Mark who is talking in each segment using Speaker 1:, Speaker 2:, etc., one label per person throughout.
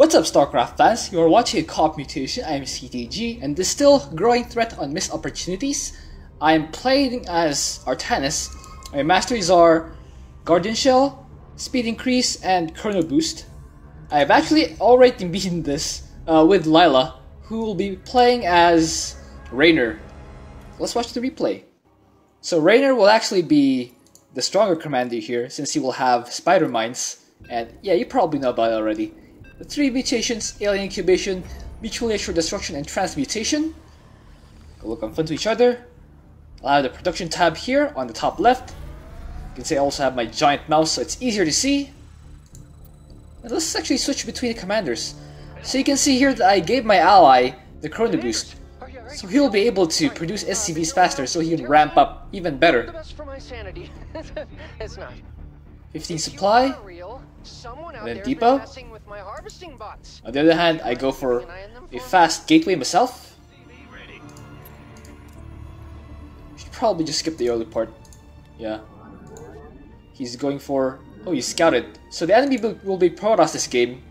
Speaker 1: What's up, Starcraft fans? You are watching a co-op Mutation. I am Ctitch, and this still growing threat on missed opportunities. I am playing as Artanis. My masteries are Guardian Shell, Speed Increase, and Chrono Boost. I have actually already beaten this with Lila, who will be playing as Raynor. Let's watch the replay. So Raynor will actually be the stronger commander here, since he will have Spider Mines, and yeah, you probably know about it already. The three mutations: Alien, Incubation, Mutually Assured Destruction, and Transmutation. Go look on front to each other. I'll have the production tab here on the top left. You can see I also have my giant mouse, so it's easier to see. And let's actually switch between the commanders. So you can see here that I gave my ally the Chrono Boost, so he'll be able to produce SCVs faster, so he can ramp up even better. 15 supply, and then depot. On the other hand, I go for a fast gateway myself. Should probably just skip the early part. Yeah. He's going for... oh, he scouted. So the enemy will be Protoss this game.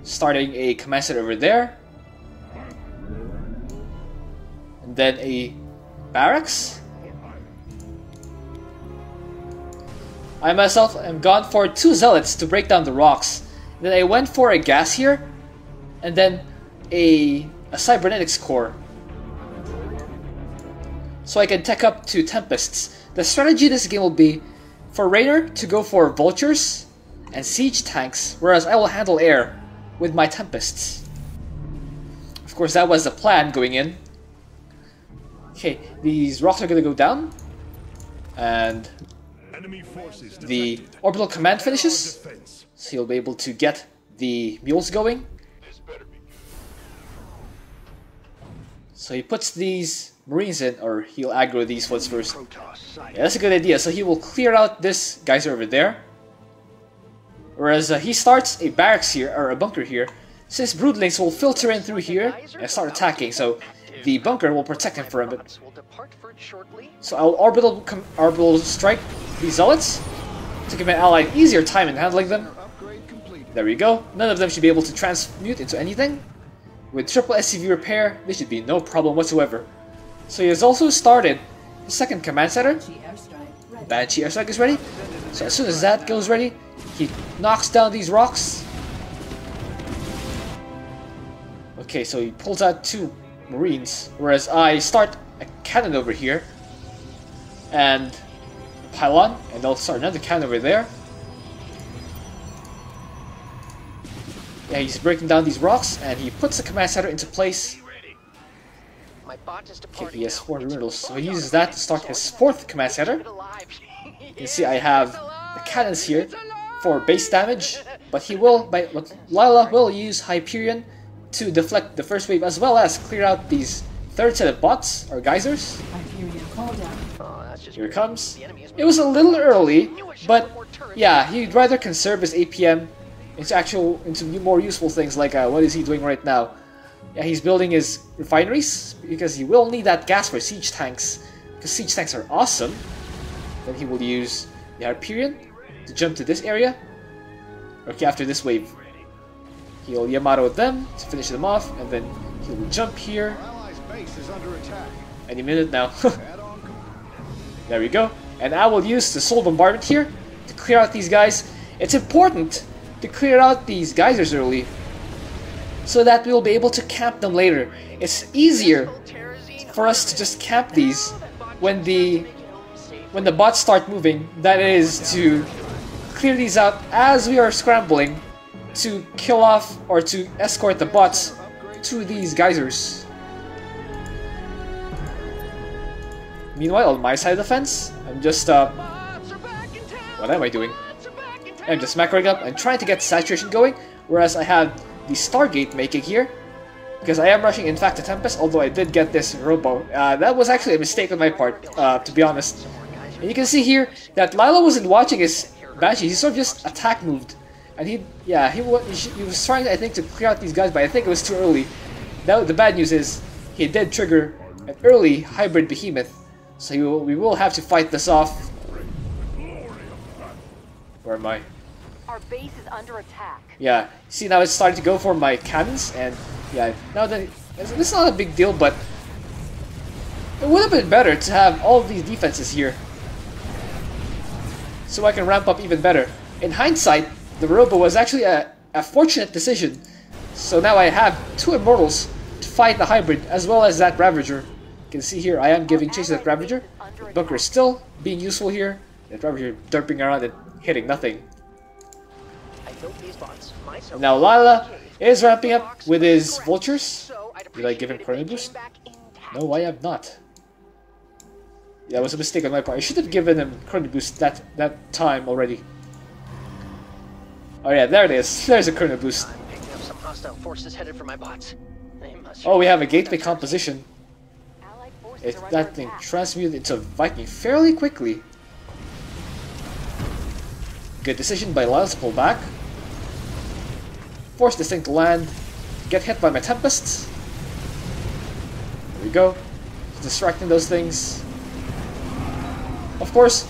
Speaker 1: Starting a command center over there. And then a barracks. I myself am gone for 2 zealots to break down the rocks. Then I went for a gas here, and then a cybernetics core, so I can tech up to tempests. The strategy this game will be for Raynor to go for vultures and siege tanks, whereas I will handle air with my tempests. Of course, that was the plan going in. Okay, these rocks are gonna go down, and the orbital command finishes, so he'll be able to get the mules going. So he puts these marines in, or he'll aggro these ones first. Yeah, that's a good idea. So he will clear out this geyser over there, whereas he starts a barracks here, or a bunker here, since Broodlings will filter in through here and start attacking. So the bunker will protect him for a bit. So I'll orbital strike these zealots to give my ally an easier time in handling them. There we go. None of them should be able to transmute into anything. With triple SCV repair, this should be no problem whatsoever. So he has also started the second command center. Banshee airstrike is ready. So as soon as that goes ready, he knocks down these rocks. Okay, so he pulls out 2 marines, whereas I start a cannon over here and a pylon, and I'll start another cannon over there. Yeah, he's breaking down these rocks, and he puts the command center into place. Okay, he has 400 riddles, so he uses that to start his 4th command center. You can see I have the cannons here for base damage, but he will, Lila will use Hyperion to deflect the first wave, as well as clear out these 3rd set of bots, or geysers. Here it comes. It was a little early, but yeah, he'd rather conserve his APM into more useful things, like what is he doing right now? Yeah, he's building his refineries, because he will need that gas for siege tanks, because siege tanks are awesome. Then he will use the Hyperion to jump to this area. Okay, after this wave, he'll Yamato them to finish them off, and then he'll jump here any minute now. There we go. And I will use the soul bombardment here to clear out these guys. It's important to clear out these geysers early, so that we'll be able to camp them later. It's easier for us to just camp these when the bots start moving than it is to clear these out as we are scrambling to kill off or to escort the bots to these geysers. Meanwhile, on my side of the fence, I'm just what am I doing? I'm just macroing up and trying to get saturation going, whereas I have the Stargate making here, because I am rushing in fact to Tempest, although I did get this Robo. That was actually a mistake on my part, to be honest. And you can see here that Lila wasn't watching his Banshee, he sort of just attack moved. And he was trying, I think, to clear out these guys, but I think it was too early. Now, the bad news is, he did trigger an early hybrid behemoth, so we will have to fight this off. Where am I?
Speaker 2: Our base is under attack.
Speaker 1: Yeah, see now it's starting to go for my cannons, and yeah, now that it's not a big deal, but it would have been better to have all of these defenses here, so I can ramp up even better. In hindsight, the Robo was actually a fortunate decision. So now I have 2 Immortals to fight the hybrid as well as that Ravager. You can see here I am giving chase to that Ravager. Bunker is still being useful here. That Ravager derping around and hitting nothing. And now Lila is ramping up with his Vultures. Did I give him Chrono Boost? No, I have not. Yeah, that was a mistake on my part. I should have given him Chrono Boost that time already. Oh yeah, there it is. There's a Chrono Boost. Oh, we have a gateway composition. That thing transmuted into Viking fairly quickly. Good decision by Lila to pull back. Force this thing to land. Get hit by my Tempests. There we go. Distracting those things. Of course,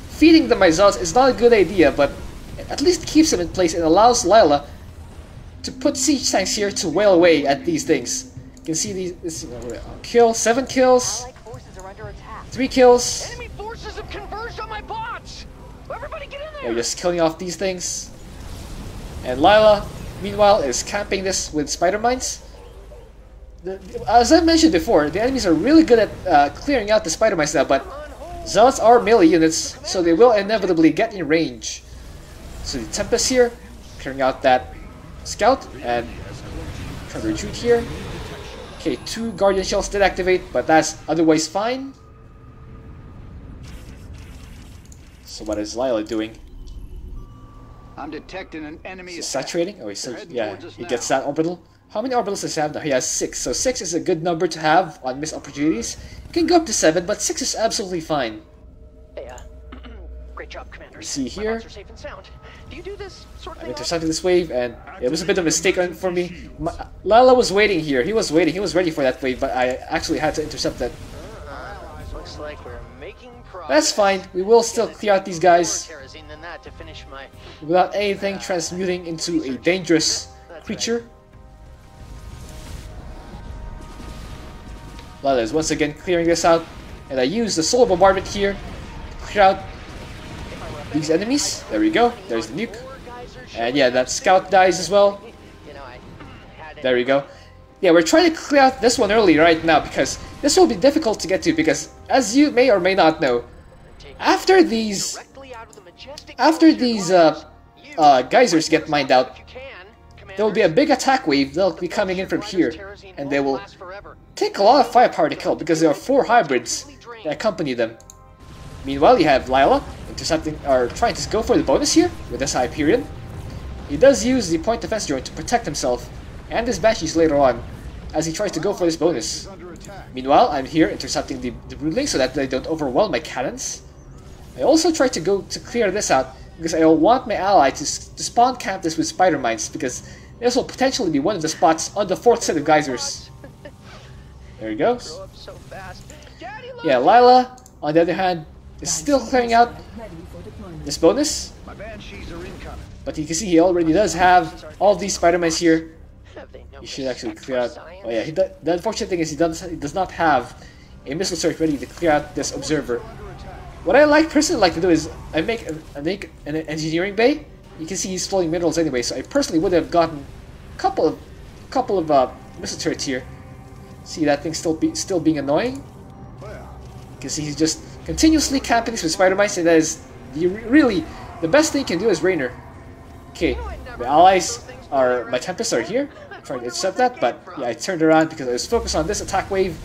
Speaker 1: feeding the Zealots is not a good idea, but it at least keeps them in place and allows Lila to put siege tanks here to wail away at these things. You can see these kill, 7 kills, 3 kills.
Speaker 3: Enemy forces have converged on my bots. Everybody get in there.
Speaker 1: They're just killing off these things. And Lila, meanwhile, is camping this with spider mines. As I mentioned before, the enemies are really good at clearing out the spider mines now, but Zealots are melee units, so they will inevitably get in range. So the Tempest here, clearing out that Scout, and trying to retreat here. Okay, 2 Guardian Shells did activate, but that's otherwise fine. So what is Lila doing?
Speaker 4: I'm detecting an enemy.
Speaker 1: Saturating? Oh, so yeah, he gets that orbital. How many orbitals does he have now? He has 6, so 6 is a good number to have on missed opportunities. You can go up to 7, but 6 is absolutely fine.
Speaker 3: Hey, great job, Commander.
Speaker 1: See here.
Speaker 3: My bots are safe and sound. Do you do this sort of
Speaker 1: I'm
Speaker 3: thing?
Speaker 1: intercepting this wave, and it was a bit of a mistake for me. Lila was waiting here. He was waiting. He was ready for that wave, but I actually had to intercept that.
Speaker 3: Looks like we're making progress.
Speaker 1: That's fine. We will still clear out these guys
Speaker 3: Terrazine than that to finish my...
Speaker 1: without anything transmuting into a dangerous creature. Lila is once again clearing this out, and I use the Solar Bombardment here to clear out these enemies. There we go. There's the nuke. And yeah, that Scout dies as well. There we go. Yeah, we're trying to clear out this one early right now because this will be difficult to get to because, as you may or may not know, after these geysers get mined out, there will be a big attack wave that'll be coming in from here, and they will take a lot of firepower to kill because there are 4 hybrids that accompany them. Meanwhile, you have Lila intercepting or trying to go for the bonus here with this Hyperion. He does use the point defense drone to protect himself and his Banshees later on as he tries to go for this bonus. Meanwhile, I'm here intercepting the Broodlings so that they don't overwhelm my cannons. I also try to go to clear this out because I want my ally to spawn camp this with spider mines because this will potentially be one of the spots on the 4th set of geysers. There he goes. Yeah, Lila, on the other hand, is still clearing out this bonus. But you can see he already does have all these spider mines here. He should actually clear out... Oh yeah, the unfortunate thing is he does not have a missile turret ready to clear out this observer. What I personally like to do is I make an engineering bay. You can see he's floating minerals anyway, so I personally would have gotten a couple of missile turrets here. See that thing still being annoying? You can see he's just continuously camping this with spider mines, and that is really the best thing you can do is Raynor. Okay, my allies are my Tempests are here, trying to intercept that, but yeah, I turned around because I was focused on this attack wave,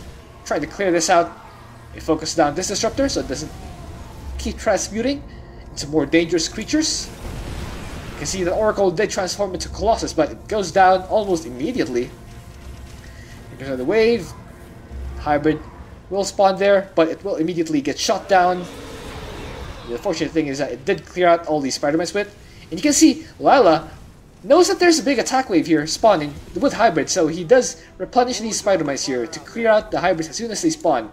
Speaker 1: trying to clear this out. I focused down this disruptor so it doesn't keep transmuting into more dangerous creatures. You can see the Oracle did transform into Colossus, but it goes down almost immediately. Because of the wave, hybrid will spawn there, but it will immediately get shot down. The unfortunate thing is that it did clear out all these Spider-Mans with. And you can see Lila knows that there's a big attack wave here spawning with hybrids, so he does replenish these Spider-Mans here to clear out the hybrids as soon as they spawn.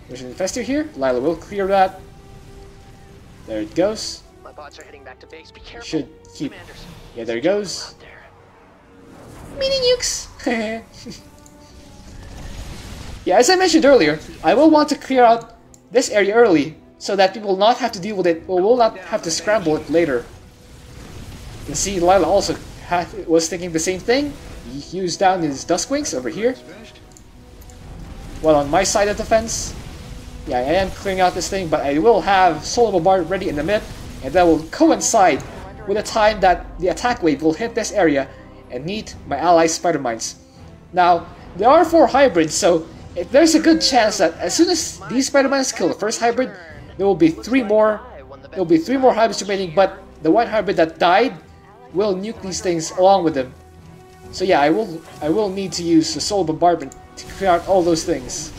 Speaker 1: There's an Infestor here. Lila will clear that. There it goes.
Speaker 3: bots are heading back to base. Be careful.
Speaker 1: Should keep.
Speaker 3: Commanders.
Speaker 1: Yeah, there he goes.
Speaker 3: Out there.
Speaker 1: Mini nukes. Yeah, as I mentioned earlier, I will want to clear out this area early so that we will not have to deal with it, or will not have to scramble it later. You can see Lila also was thinking the same thing. He used down his Duskwings over here. While on my side of the fence, yeah, I am clearing out this thing, but I will have Solar Bombard ready in a minute, and that will coincide with the time that the attack wave will hit this area and meet my allies' Spider Mines. Now, there are 4 hybrids, so there's a good chance that as soon as these Spider Mines kill the first hybrid, there will be 3 more. There will be 3 more hybrids remaining, but the one hybrid that died will nuke these things along with them. So yeah, I will need to use the Solar Bombardment to clear out all those things.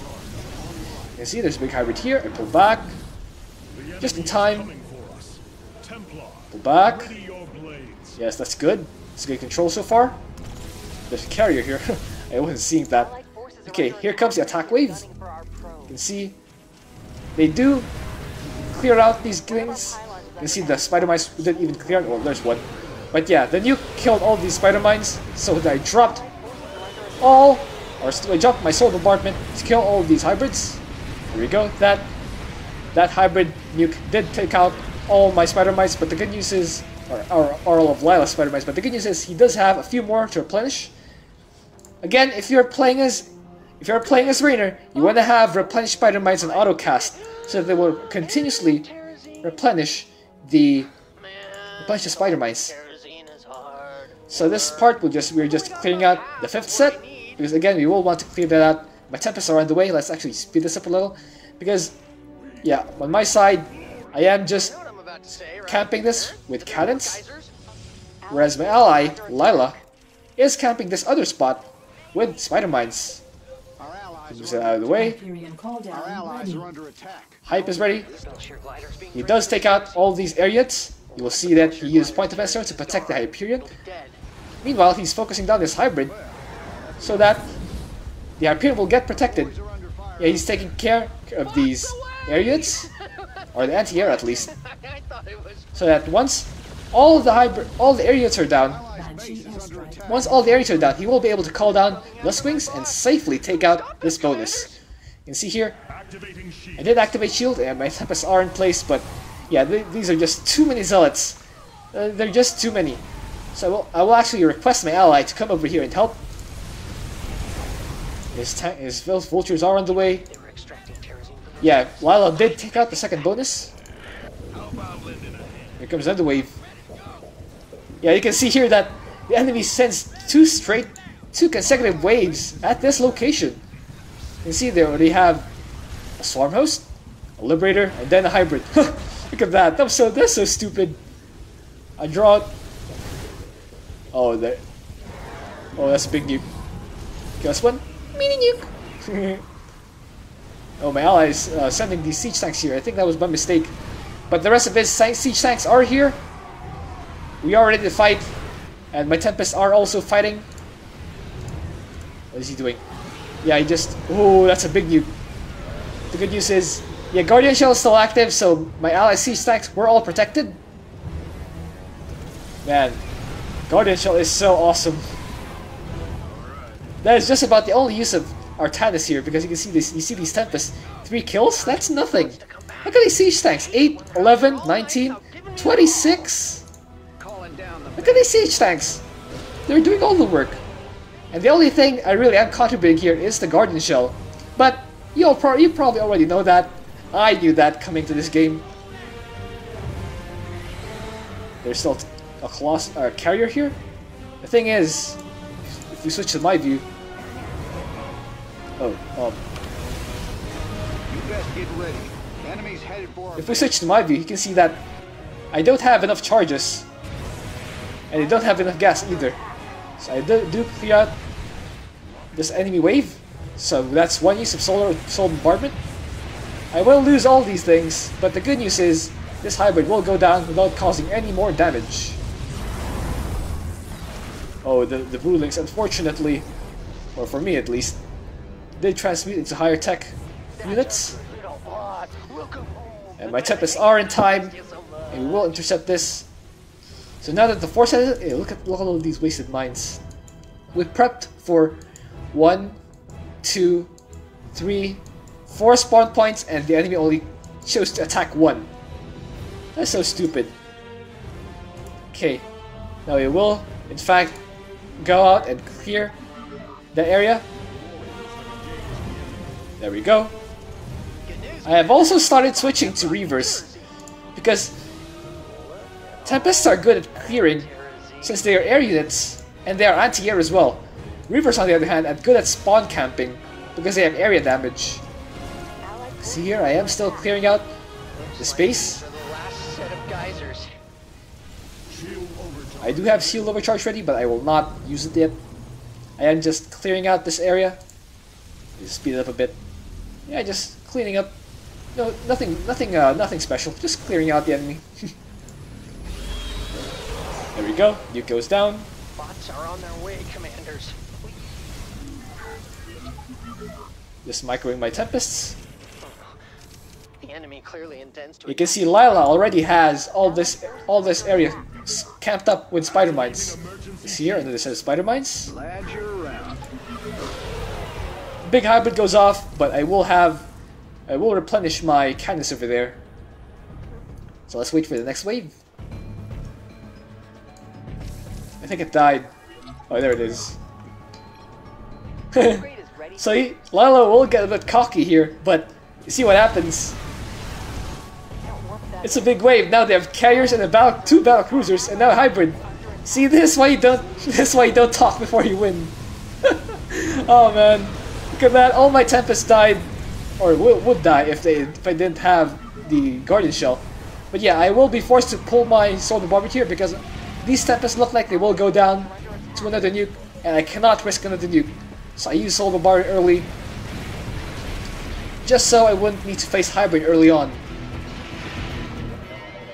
Speaker 1: You can see there's a big hybrid here. I pull back just in time. Pull back. Yes, that's good. It's good control so far. There's a carrier here. I wasn't seeing that. Okay, here comes the attack wave. You can see they do clear out these things. You can see the Spider Mines didn't even clear out. Oh, there's one. But yeah, the nuke killed all these Spider Mines, so I dropped I dropped my Solar Bombardment to kill all of these hybrids. Here we go. That hybrid nuke did take out all my Spider Mines, but the good news is, or all of Lila's Spider Mines, but the good news is he does have a few more to replenish. Again, if you're playing as Raynor, you want to have replenished Spider Mines on auto cast, so that they will continuously replenish the Spider Mines. So this part we're just clearing out the 5th set, because again we will want to clear that out. My Tempests are on the way. Let's actually speed this up a little, because yeah, on my side I am just camping this with cannons, whereas my ally Lila is camping this other spot with Spider Mines. Move it out of the way.
Speaker 4: Our allies are under attack.
Speaker 1: Hype is ready. He does take out all these Ariettes. You will see that he used Point of Essence to protect the Hyperion. Meanwhile, he's focusing down this hybrid so that the Hyperion will get protected. Yeah, he's taking care of these Ariettes, or the anti-air at least, so that once all the Ariettes are down, he will be able to call down Duskwings and safely take out this bonus. You can see here, I did activate shield and my Tempests are in place, but yeah, these are just too many zealots. They're just too many. So I will actually request my ally to come over here and help. His vultures are on the way. Yeah, Lila did take out the second bonus. Here comes another wave. Yeah, you can see here that the enemy sends two consecutive waves at this location. You can see they already have a Swarm Host, a Liberator, and then a Hybrid. Look at that. That's so stupid. I draw it. Oh, there. Oh, that's a big nuke. Guess one? Mini nuke. Oh, my ally is sending these siege tanks here. I think that was my mistake. But the rest of his siege tanks are here. We are ready to fight. And my Tempests are also fighting. What is he doing? Yeah, he just... Oh, that's a big nuke. The good news is... Yeah, Guardian Shell is still active, so my ally siege tanks were all protected. Man, Guardian Shell is so awesome. That is just about the only use of Artanis here, because you can see this. You see these Tempests. 3 kills? That's nothing. Look at these siege tanks. 8, 11, 19, 26. Look at these siege tanks. They're doing all the work. And the only thing I really am contributing here is the Guardian Shell. But you probably already know that. I knew that coming to this game. There's still a carrier here. The thing is, if we switch to my view... Oh,
Speaker 4: You best get ready. Enemies headed for
Speaker 1: if we switch to my view, you can see that I don't have enough charges. And I don't have enough gas either. So I do clear out this enemy wave. So that's one use of solar bombardment. I will lose all these things, but the good news is this hybrid will go down without causing any more damage. Oh, the Broodlings, unfortunately, or for me at least, did transmute into higher tech units. And my Tempests are in time. And we will intercept this. So now that the force has it, look at all of these wasted mines. We prepped for 1, 2, 3, 4 spawn points, and the enemy only chose to attack 1. That's so stupid. Okay, now we will, in fact, go out and clear the area. There we go. I have also started switching to Reavers, because Tempests are good at clearing, since they are air units, and they are anti-air as well. Reavers, on the other hand, are good at spawn camping, because they have area damage. See here, I am still clearing out the space. I do have shield overcharge ready, but I will not use it yet. I am just clearing out this area. Just speed it up a bit. Yeah, just cleaning up. No, nothing special. Just clearing out the enemy. There we go. Nuke goes down.
Speaker 3: Bots are on their way, commanders.
Speaker 1: Just microwing my Tempests.
Speaker 3: The enemy clearly intends to.
Speaker 1: You can see Lila already has all this area camped up with spider mines. See here, another set of spider mines.
Speaker 4: Glad you're around.
Speaker 1: Big hybrid goes off, but I will replenish my cannons over there. So let's wait for the next wave. I think it died. Oh, there it is. So Lila will get a bit cocky here, but you see what happens. It's a big wave. Now they have carriers and two battle cruisers, and now a hybrid. See, this is why you don't talk before you win. Oh man, look at that! All my Tempests died, or would die if I didn't have the Guardian Shell. But yeah, I will be forced to pull my Solar Bombard here because these Tempests look like they will go down to another nuke, and I cannot risk another nuke. So I use Solar Bombard early, just so I wouldn't need to face hybrid early on.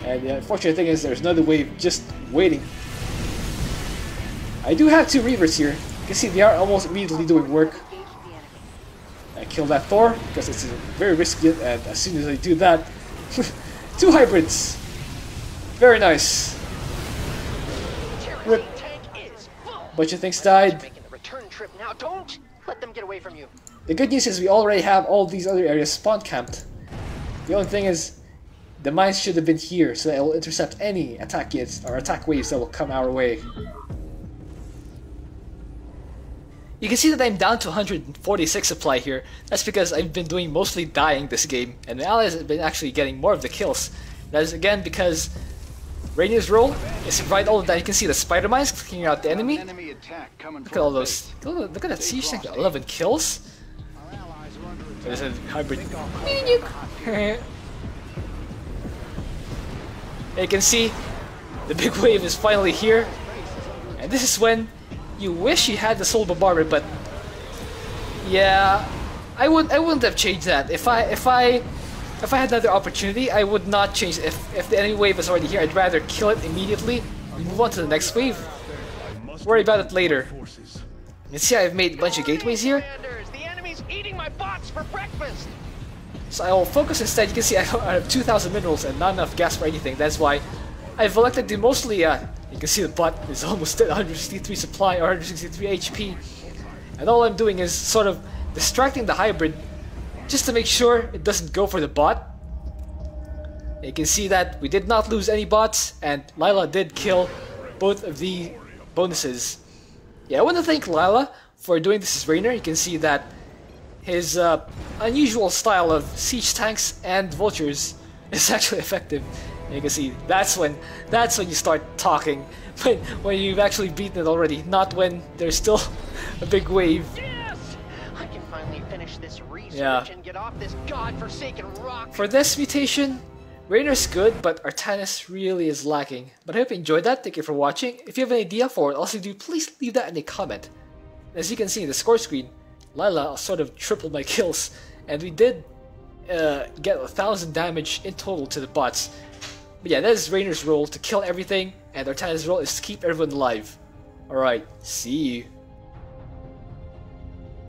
Speaker 1: And the unfortunate thing is there's another wave just waiting. I do have 2 Reavers here. You can see they are almost immediately doing work. I kill that Thor because it's very risky, and as soon as I do that, 2 hybrids. Very nice. Rip. Bunch of things died.
Speaker 3: Don't let them get away from you.
Speaker 1: The good news is we already have all these other areas spawn camped. The only thing is, the mines should have been here, so that it will intercept any attack units or attack waves that will come our way. You can see that I'm down to 146 supply here. That's because I've been doing mostly dying this game, and the allies have been actually getting more of the kills. That is again because Raynor's role is to provide all of that. You can see the spider mines clicking out the enemy. Look at all those. Look at that siege tank, 11 kills. There's a hybrid. You can see the big wave is finally here, and this is when you wish you had the Soul Bombardment, but yeah, I wouldn't have changed that. If I had another opportunity, I would not change it. If the enemy wave is already here, I'd rather kill it immediately and move on to the next wave. Worry about it later. You see, I've made a bunch of gateways here.
Speaker 3: The enemy's eating my bots for breakfast.
Speaker 1: So I will focus instead. You can see I have 2,000 minerals and not enough gas for anything. That's why I've elected to mostly, you can see the bot is almost at 163 supply or 163 HP. And all I'm doing is sort of distracting the hybrid just to make sure it doesn't go for the bot. You can see that we did not lose any bots, and Lila did kill both of the bonuses. Yeah, I want to thank Lila for doing this as Raynor. You can see that his unusual style of siege tanks and vultures is actually effective. And you can see that's when you start talking, when you've actually beaten it already, not when there's still a big wave.
Speaker 3: Yes! I can finally finish this research and get off this godforsaken rock.
Speaker 1: For this mutation, Raynor's good, but Artanis really is lacking. But I hope you enjoyed that. Thank you for watching. If you have an idea for what else to do, please leave that in a comment. As you can see in the score screen, Lila sort of tripled my kills, and we did get 1,000 damage in total to the bots. But yeah, that is Raynor's role, to kill everything, and Artanis' role is to keep everyone alive. Alright, see you.